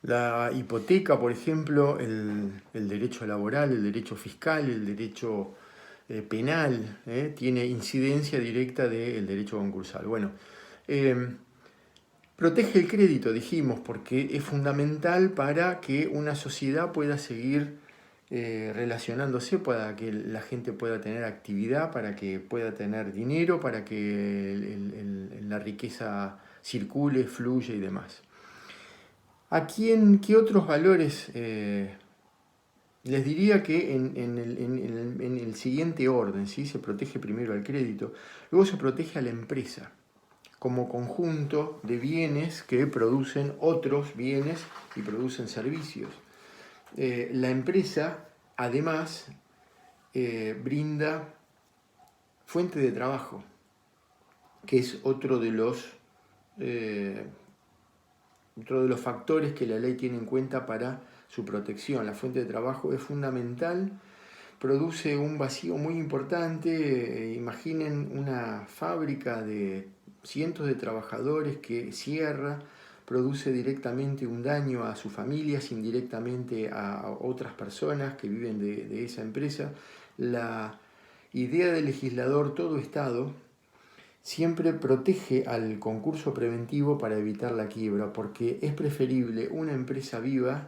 La hipoteca, por ejemplo, el derecho laboral, el derecho fiscal, el derecho penal, tiene incidencia directa del derecho concursal. Bueno, eh, protege el crédito, dijimos, porque es fundamental para que una sociedad pueda seguir relacionándose, para que la gente pueda tener actividad, para que pueda tener dinero, para que la riqueza circule, fluya y demás. ¿Qué otros valores? Les diría que en el siguiente orden, ¿sí? Se protege primero al crédito, luego se protege a la empresa como conjunto de bienes que producen otros bienes y producen servicios. La empresa, además, brinda fuente de trabajo, que es otro de los factores que la ley tiene en cuenta para su protección. La fuente de trabajo es fundamental, produce un vacío muy importante. Imaginen una fábrica de cientos de trabajadores que cierra, produce directamente un daño a sus familias, indirectamente a otras personas que viven de esa empresa. La idea del legislador, todo Estado, siempre protege al concurso preventivo para evitar la quiebra, porque es preferible una empresa viva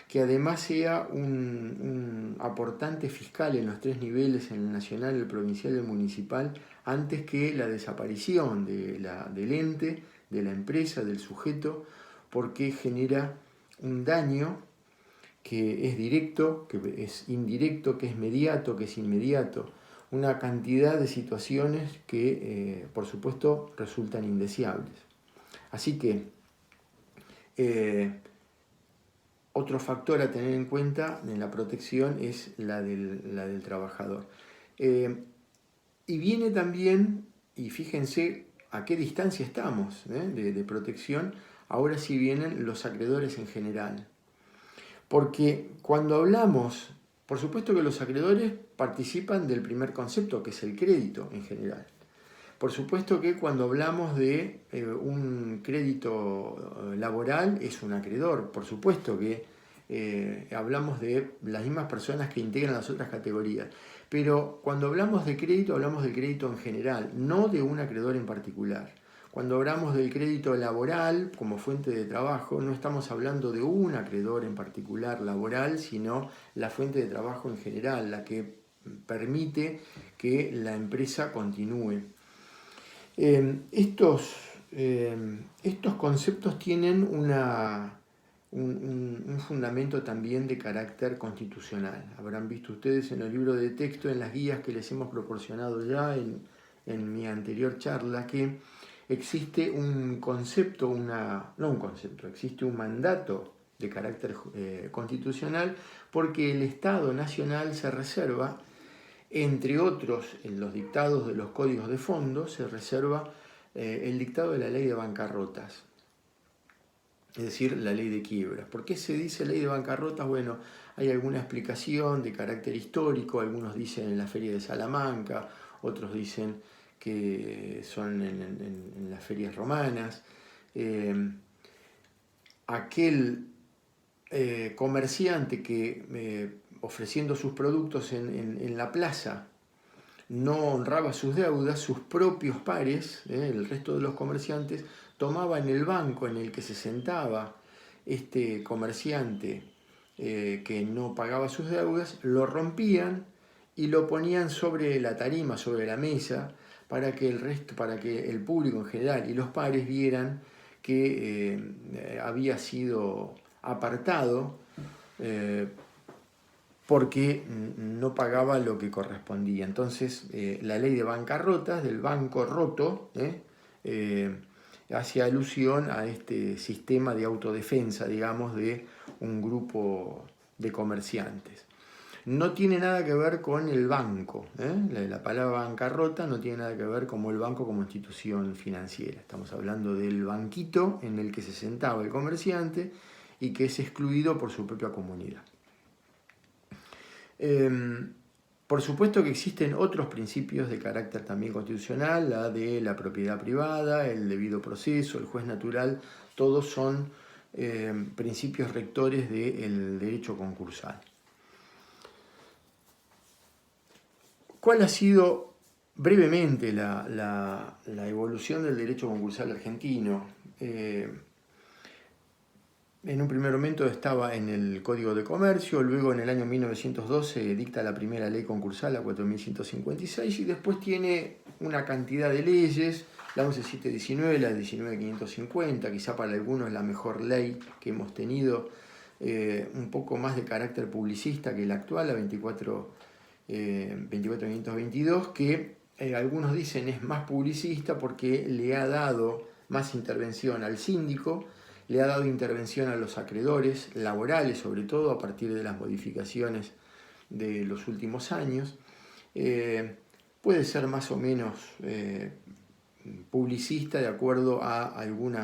que además sea un aportante fiscal en los tres niveles, en el nacional, el provincial y el municipal, antes que la desaparición del ente, de la empresa, del sujeto, porque genera un daño que es directo, que es indirecto, que es mediato, que es inmediato. Una cantidad de situaciones que, por supuesto, resultan indeseables. Así que, otro factor a tener en cuenta en la protección es la del trabajador. Y viene también, y fíjense a qué distancia estamos de protección, ahora sí vienen los acreedores en general. Porque cuando hablamos, por supuesto que los acreedores participan del primer concepto, que es el crédito en general. Por supuesto que cuando hablamos de un crédito laboral es un acreedor. Por supuesto que hablamos de las mismas personas que integran las otras categorías. Pero cuando hablamos de crédito, hablamos del crédito en general, no de un acreedor en particular. Cuando hablamos del crédito laboral como fuente de trabajo, no estamos hablando de un acreedor en particular laboral, sino la fuente de trabajo en general, la que permite que la empresa continúe. Estos conceptos tienen un fundamento también de carácter constitucional. Habrán visto ustedes en el libro de texto, en las guías que les hemos proporcionado ya en mi anterior charla, que existe un concepto, existe un mandato de carácter constitucional, porque el Estado Nacional se reserva, entre otros, en los dictados de los códigos de fondo, se reserva el dictado de la ley de bancarrotas, es decir, la ley de quiebras. ¿Por qué se dice ley de bancarrotas? Bueno, hay alguna explicación de carácter histórico, algunos dicen en la Feria de Salamanca, otros dicen que son en las ferias romanas. Aquel comerciante que ofreciendo sus productos en la plaza no honraba sus deudas, sus propios pares, el resto de los comerciantes, tomaban el banco en el que se sentaba este comerciante que no pagaba sus deudas, lo rompían y lo ponían sobre la tarima, sobre la mesa, para que el público en general y los pares vieran que había sido apartado porque no pagaba lo que correspondía. Entonces, la ley de bancarrotas, del banco roto, hace alusión a este sistema de autodefensa, digamos, de un grupo de comerciantes. No tiene nada que ver con el banco. La palabra bancarrota no tiene nada que ver con el banco como institución financiera. Estamos hablando del banquito en el que se sentaba el comerciante y que es excluido por su propia comunidad. Por supuesto que existen otros principios de carácter también constitucional, la de la propiedad privada, el debido proceso, el juez natural, todos son principios rectores del derecho concursal. ¿Cuál ha sido brevemente la evolución del derecho concursal argentino? En un primer momento estaba en el Código de Comercio, luego en el año 1912 dicta la primera ley concursal, la 4156, y después tiene una cantidad de leyes, la 11719, la 19550, quizá para algunos la mejor ley que hemos tenido, un poco más de carácter publicista que la actual, la 24522, que algunos dicen es más publicista porque le ha dado más intervención al síndico, le ha dado intervención a los acreedores laborales, sobre todo a partir de las modificaciones de los últimos años. Puede ser más o menos publicista de acuerdo a algún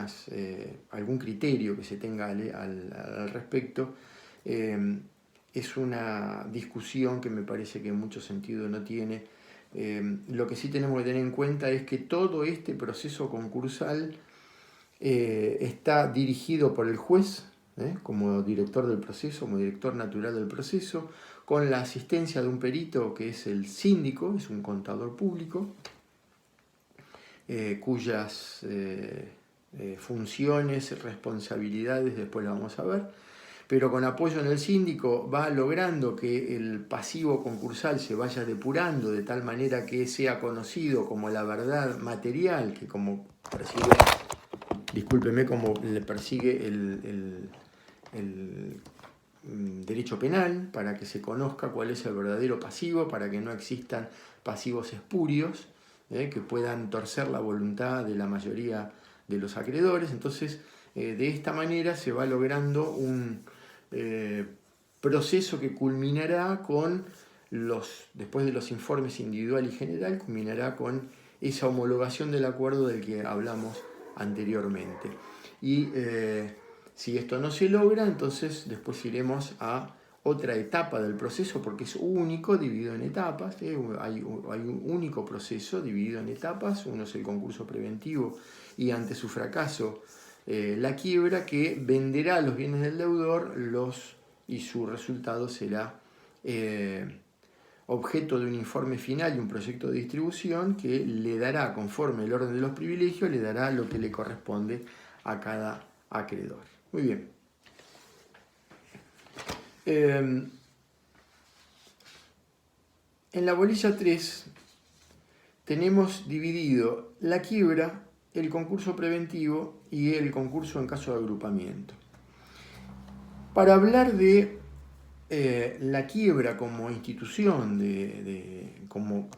criterio que se tenga al respecto. Es una discusión que me parece que en mucho sentido no tiene. Lo que sí tenemos que tener en cuenta es que todo este proceso concursal está dirigido por el juez, como director del proceso, como director natural del proceso, con la asistencia de un perito que es el síndico, es un contador público, cuyas funciones, responsabilidades, después las vamos a ver, pero con apoyo en el síndico va logrando que el pasivo concursal se vaya depurando de tal manera que sea conocido como la verdad material, que como percibe, discúlpeme, como le persigue el derecho penal, para que se conozca cuál es el verdadero pasivo, para que no existan pasivos espurios, que puedan torcer la voluntad de la mayoría de los acreedores. Entonces, de esta manera se va logrando un proceso que culminará con después de los informes individual y general, culminará con esa homologación del acuerdo del que hablamos anteriormente. Y si esto no se logra, entonces después iremos a otra etapa del proceso, porque es único, dividido en etapas. Hay un único proceso dividido en etapas. Uno es el concurso preventivo y ante su fracaso la quiebra, que venderá los bienes del deudor y su resultado será objeto de un informe final y un proyecto de distribución que le dará, conforme el orden de los privilegios, le dará lo que le corresponde a cada acreedor. Muy bien. En la bolilla 3 tenemos dividido la quiebra, el concurso preventivo y el concurso en caso de agrupamiento. Para hablar de la quiebra como institución, como